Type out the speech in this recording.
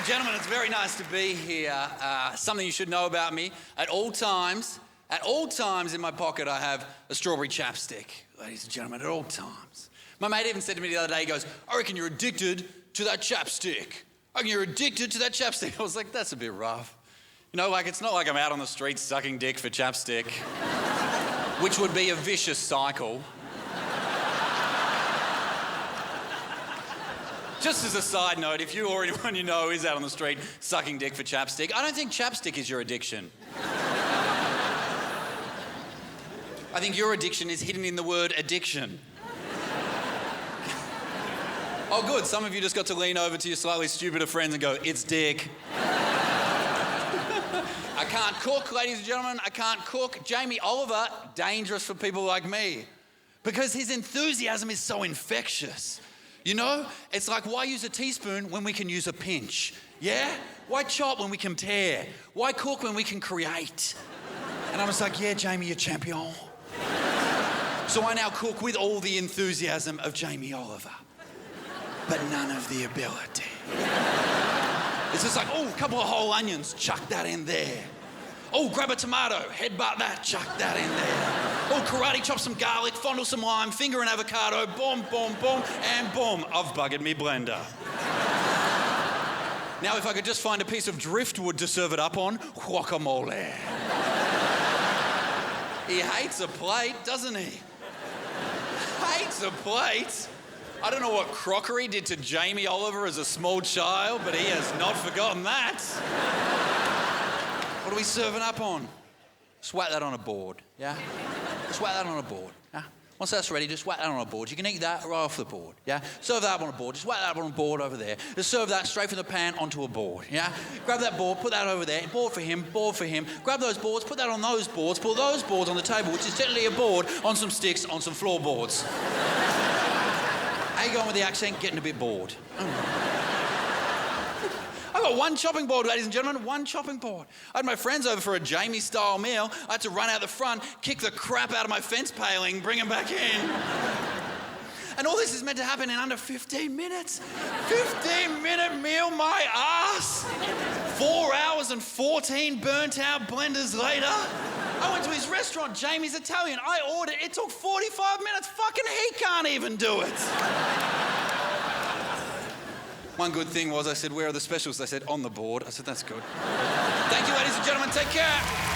and gentlemen, it's very nice to be here. Something you should know about me, at all times in my pocket I have a strawberry chapstick. Ladies and gentlemen, at all times. My mate even said to me the other day, he goes, I reckon you're addicted to that chapstick. I reckon you're addicted to that chapstick. I was like, that's a bit rough. You know, like, it's not like I'm out on the street sucking dick for chapstick, which would be a vicious cycle. Just as a side note, if you or anyone you know is out on the street sucking dick for chapstick, I don't think chapstick is your addiction. I think your addiction is hidden in the word addiction. Oh, good. Some of you just got to lean over to your slightly stupider friends and go, it's dick. I can't cook, ladies and gentlemen. I can't cook. Jamie Oliver, dangerous for people like me because his enthusiasm is so infectious. You know, it's like, why use a teaspoon when we can use a pinch? Yeah? Why chop when we can tear? Why cook when we can create? And I was like, yeah, Jamie, you're champion. So I now cook with all the enthusiasm of Jamie Oliver, but none of the ability. It's just like, oh, a couple of whole onions, chuck that in there. Oh, grab a tomato, headbutt that, chuck that in there. Oh, karate chop some garlic, fondle some lime, finger an avocado, boom, boom, boom, and boom, I've buggered me blender. Now, if I could just find a piece of driftwood to serve it up on, guacamole. He hates a plate, doesn't he? Hates a plate. I don't know what crockery did to Jamie Oliver as a small child, but he has not forgotten that. What are we serving up on? Just whack that on a board, yeah? Just whack that on a board, yeah? Once that's ready, just whack that on a board. You can eat that right off the board, yeah? Serve that up on a board. Just whack that up on a board over there. Just serve that straight from the pan onto a board, yeah? Grab that board, put that over there. Board for him, board for him. Grab those boards, put that on those boards. Put those boards on the table, which is technically a board, on some sticks, on some floorboards. How you going with the accent? Getting a bit bored. I got one chopping board, ladies and gentlemen, one chopping board. I had my friends over for a Jamie-style meal. I had to run out the front, kick the crap out of my fence paling, bring them back in. And all this is meant to happen in under 15 minutes. 15-minute meal, my ass. 4 hours and 14 burnt-out blenders later. I went to his restaurant, Jamie's Italian. I ordered, it took 45 minutes. Fucking he can't even do it. One good thing was I said, where are the specials? They said, on the board. I said, that's good. Thank you, ladies and gentlemen. Take care.